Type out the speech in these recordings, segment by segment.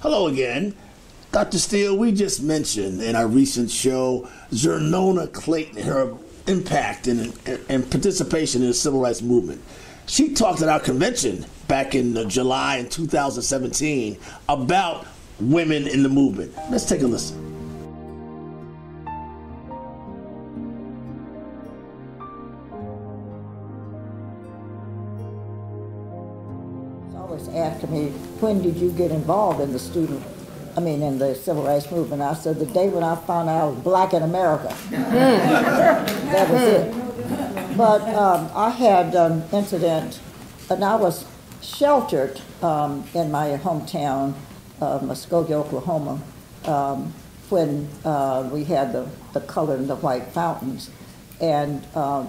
Hello again. Dr. Steele, we just mentioned in our recent show Xernona Clayton, her impact and participation in the civil rights movement. She talked at our convention back in July in 2017 about women in the movement. Let's take a listen. Always asking me, when did you get involved in the in the civil rights movement? I said, the day when I found out I was black in America. That was it. But I had an incident, and I was sheltered in my hometown of Muskogee, Oklahoma, when we had the color and the white fountains. And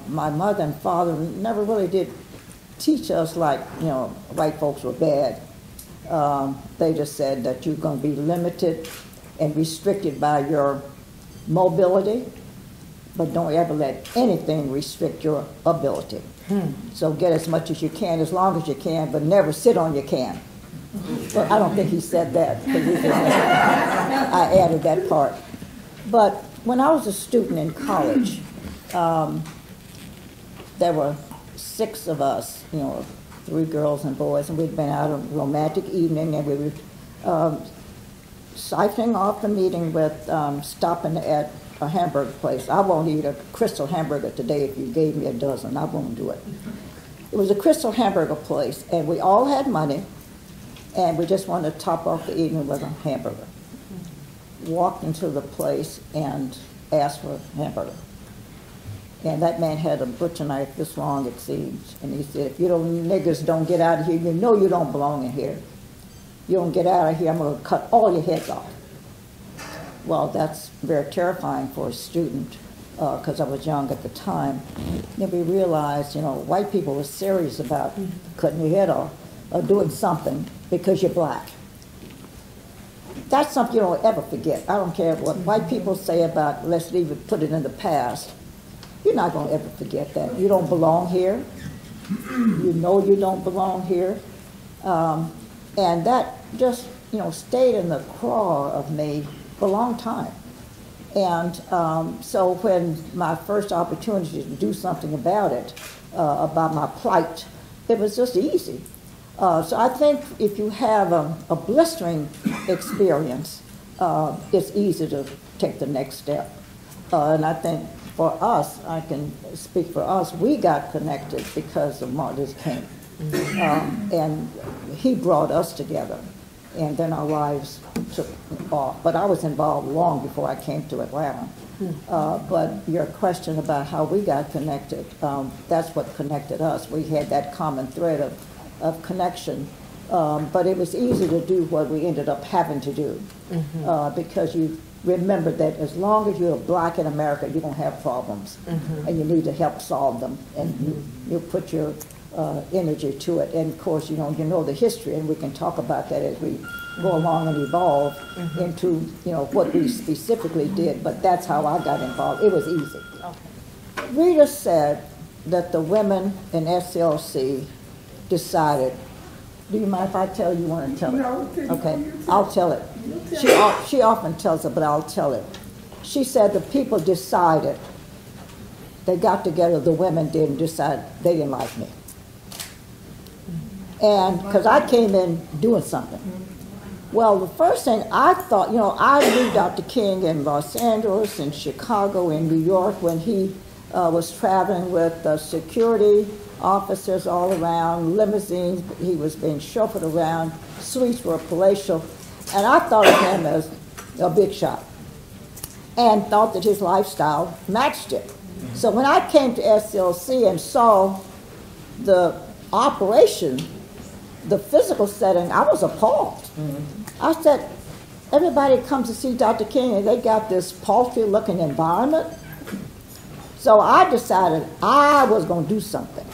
my mother and father never really did teach us like, white folks were bad. They just said that you're going to be limited and restricted by your mobility, but don't ever let anything restrict your ability. So get as much as you can, as long as you can, but never sit on your can. Well, I don't think he said that, because I added that part. But when I was a student in college, there were 6 of us, 3 girls and boys, and we'd been out on a romantic evening, and we were siphoning off the meeting with stopping at a hamburger place. I won't eat a Crystal hamburger today if you gave me a dozen. I won't do it. It was a Crystal hamburger place, and we all had money, and we just wanted to top off the evening with a hamburger. Walked into the place and asked for a hamburger. And that man had a butcher knife this long, it seems. And he said, if you niggers don't get out of here, you know you don't belong in here. You don't get out of here, I'm going to cut all your heads off. Well, that's very terrifying for a student, because I was young at the time. Then we realized, white people were serious about cutting your head off or doing something because you're black. That's something you don't ever forget. I don't care what white people say about, let's leave it, put it in the past. You're not going to ever forget that. You don't belong here. You know you don't belong here. And that just, stayed in the craw of me for a long time. And so when my first opportunity to do something about it, about my plight, it was just easy. So I think if you have a blistering experience, it's easy to take the next step. And I think for us, I can speak for us, we got connected because of Martin Luther King. And he brought us together. And then our lives took off. But I was involved long before I came to Atlanta. But your question about how we got connected, that's what connected us. We had that common thread of connection. But it was easy to do what we ended up having to do. Because you remember that as long as you're black in America, you're going to have problems. And you need to help solve them. And you put your energy to it. And of course, you know the history, and we can talk about that as we go along and evolve into, what we specifically did. But that's how I got involved. It was easy. Rita said that the women in SCLC decided. Do you mind if I tell you? Want to tell it? No, okay, I'll tell it. She often tells it, but I'll tell it. She said the people decided, they got together, the women did, and decided they didn't like me. And because I came in doing something. Well, the first thing I thought, I knew Dr. King in Los Angeles, in Chicago, in New York, when he was traveling with security officers all around, limousines, he was being chauffeured around, suites were palatial, and I thought of him as a big shot, and thought that his lifestyle matched it. So when I came to SCLC and saw the operation, the physical setting, I was appalled. I said, everybody comes to see Dr. King and they got this paltry looking environment. So I decided I was going to do something.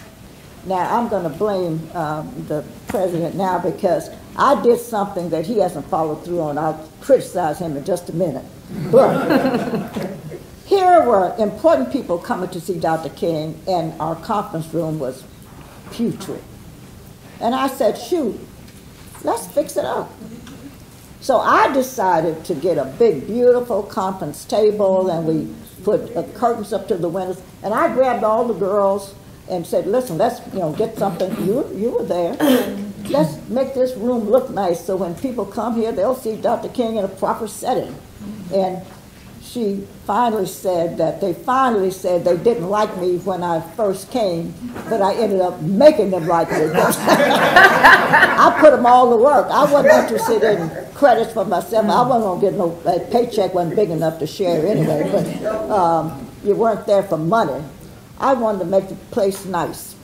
Now, I'm going to blame the president now because I did something that he hasn't followed through on. I'll criticize him in just a minute. But here were important people coming to see Dr. King, and our conference room was putrid. And I said, shoot, let's fix it up. So I decided to get a big, beautiful conference table, and we put curtains up to the windows. And I grabbed all the girls and said, "Listen, let's get something." You were there. Let's make this room look nice, so when people come here, they'll see Dr. King in a proper setting. And she finally said that they didn't like me when I first came, but I ended up making them like me. I put them all to work. I wasn't interested in credits for myself. I wasn't going to get no paycheck, wasn't big enough to share anyway, but you weren't there for money. I wanted to make the place nice.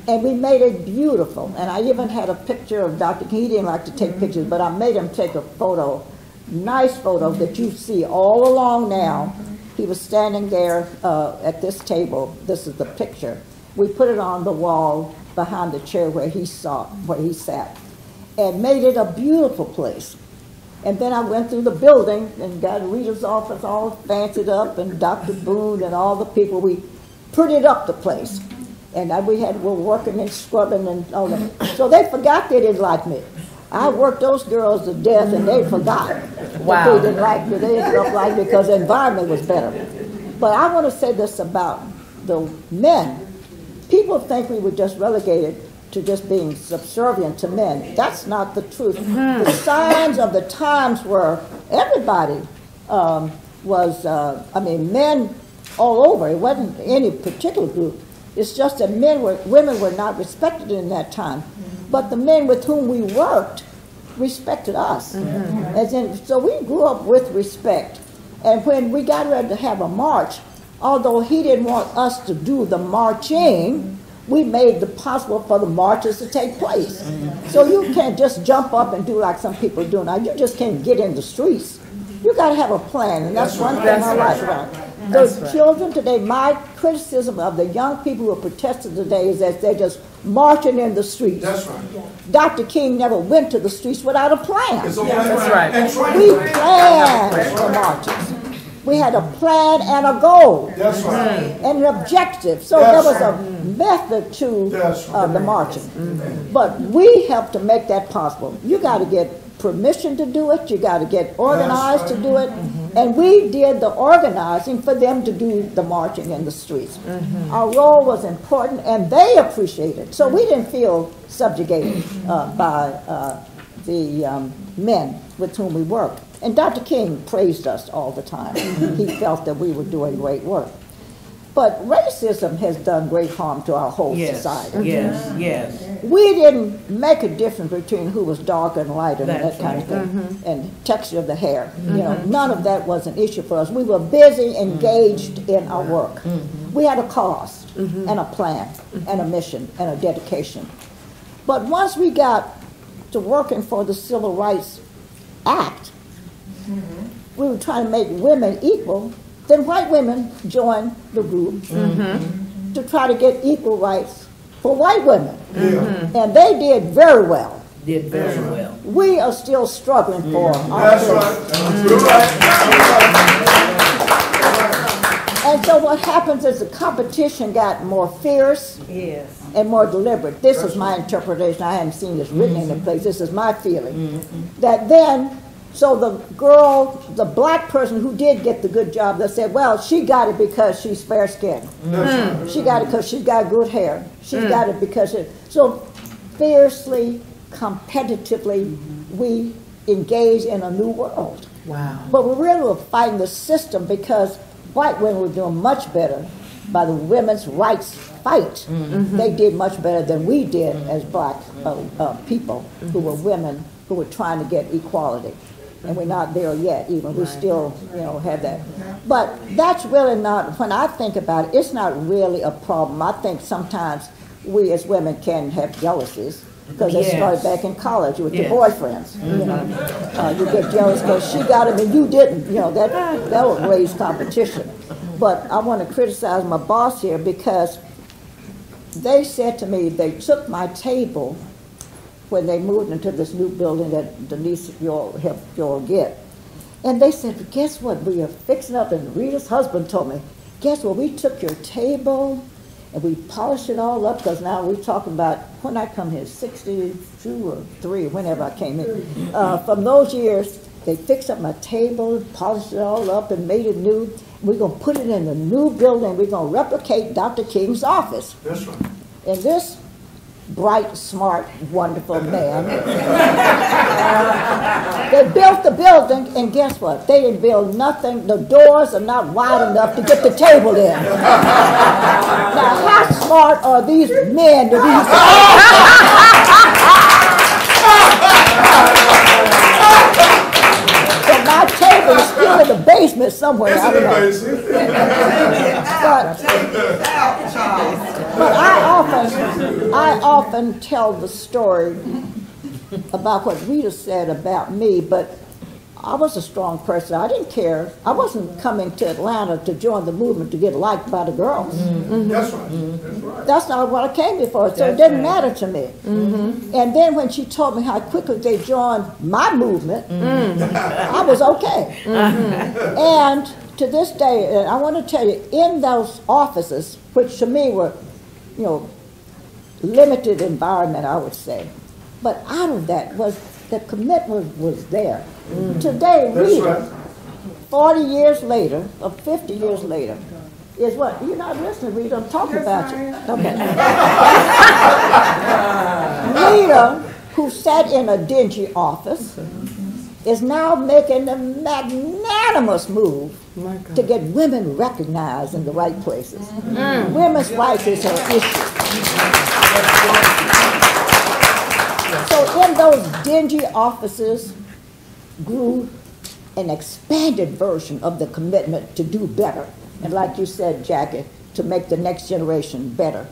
And we made it beautiful. And I even had a picture of Dr. King. He didn't like to take pictures, but I made him take a photo, nice photo that you see all along now. He was standing there at this table. This is the picture. We put it on the wall behind the chair where he sat, and made it a beautiful place. And then I went through the building and got Rita's office all fancied up, and Dr. Boone and all the people. We prettied up the place. And we're working and scrubbing and all that. So they forgot they didn't like me. I worked those girls to death, and they forgot that they didn't like me. They ended up liking me because the environment was better. But I want to say this about the men. People think we were just relegated to just being subservient to men. That's not the truth. The signs of the times were everybody men all over. It wasn't any particular group. It's just that women were not respected in that time. But the men with whom we worked respected us. So we grew up with respect. And when we got ready to have a march, although he didn't want us to do the marching, we made it possible for the marches to take place. So you can't just jump up and do like some people do now. You just can't get in the streets. You got to have a plan, and that's one thing I like about it. The children today, my criticism of the young people who are protesting today is that they're just marching in the streets. That's right. Dr. King never went to the streets without a plan. That's right. We planned the marches. We had a plan and a goal. That's right. And an objective. So there was a method to the marching. But we helped to make that possible. You got to get permission to do it. You got to get organized to do it. And we did the organizing for them to do the marching in the streets. Our role was important, and they appreciated it. So we didn't feel subjugated by the men with whom we worked. And Dr. King praised us all the time. He felt that we were doing great work. But racism has done great harm to our whole society. Yes. We didn't make a difference between who was dark and light and that kind of thing, and texture of the hair. None of that was an issue for us. We were busy, engaged in our work. We had a cause and a plan and a mission and a dedication. But once we got to working for the Civil Rights Act, we were trying to make women equal. Then white women joined the group to try to get equal rights for white women. And they did very well. We are still struggling for our place. And so what happens is the competition got more fierce and more deliberate. This is my interpretation. I haven't seen this written in a place. This is my feeling. That then, so the black person who did get the good job, they said, well, she got it because she's fair-skinned. She got it because she's got good hair. She got it because so fiercely, competitively, we engage in a new world. Wow. But we really were fighting the system because white women were doing much better by the women's rights fight. They did much better than we did as black people who were women who were trying to get equality. And we're not there yet even. We still, have that. But that's really not, when I think about it, it's not really a problem. I think sometimes we as women can have jealousies because they started back in college with your boyfriends. You get jealous because she got him and you didn't. That would raise competition. But I want to criticize my boss here because they said to me, they took my table when they moved into this new building that Denise helped you all get. And they said, guess what, we are fixing up, and Rita's husband told me, guess what, we took your table and we polished it all up, because now we're talking about, when I come here, 62 or 3, whenever I came in. From those years, they fixed up my table, polished it all up, and made it new. We're going to put it in a new building. We're going to replicate Dr. King's office. That's right. And this bright, smart, wonderful man, they built the building, and guess what? They didn't build nothing. The doors are not wide enough to get the table in. Now, how smart are these men to be? My table is still in the basement somewhere. I don't know. But I often tell the story about what Rita said about me, but I was a strong person. I didn't care. I wasn't coming to Atlanta to join the movement to get liked by the girls. That's right. That's right. That's not what I came here for, so it didn't matter to me. And then when she told me how quickly they joined my movement, I was okay. And to this day, and I want to tell you, in those offices, which to me were, you know, limited environment, I would say, but out of that was the commitment was there. Today, Rita, 40 years later, or 50 years later, is what? You're not listening, Rita. I'm talking about you. Okay. Rita, who sat in a dingy office, is now making a magnanimous move to get women recognized in the right places. Women's rights is her issue. So in those dingy offices grew an expanded version of the commitment to do better. And like you said, Jackie, to make the next generation better.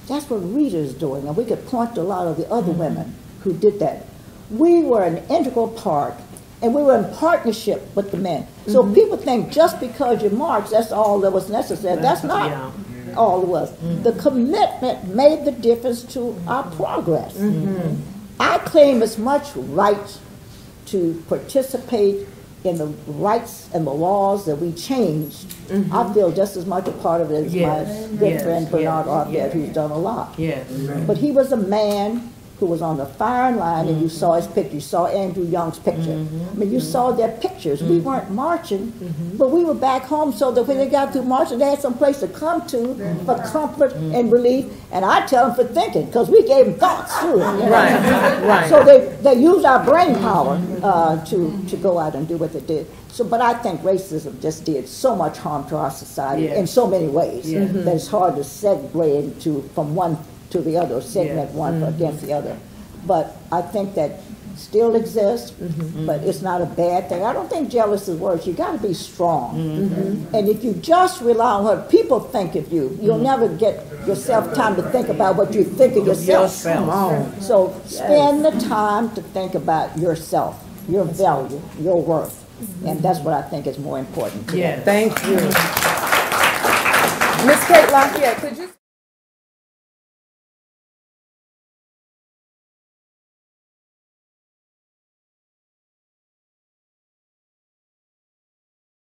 That's what Rita is doing, and we could point to a lot of the other women who did that. We were an integral part, and we were in partnership with the men. So people think just because you marched, that's all that was necessary. That's not all it was. The commitment made the difference to our progress. I claim as much right to participate in the rights and the laws that we changed. I feel just as much a part of it as my good friend Bernard Arbet, who's done a lot. But he was a man who was on the firing line, and you saw his picture. You saw Andrew Young's picture. I mean, you saw their pictures. We weren't marching, but we were back home so that when they got through marching, they had some place to come to for comfort and relief. And I tell them for thinking, because we gave them thoughts too. You know? Right. So they used our brain power to go out and do what they did. So, but I think racism just did so much harm to our society in so many ways that it's hard to segue into from one to the other, segment one against the other. But I think that still exists, but it's not a bad thing. I don't think jealous is worse. You got to be strong. And if you just rely on what people think of you, you'll never get yourself time to think about what you think of yourself. So spend the time to think about yourself, your value, your worth. And that's what I think is more important. Thank you. Miss Kate Lafayette, could you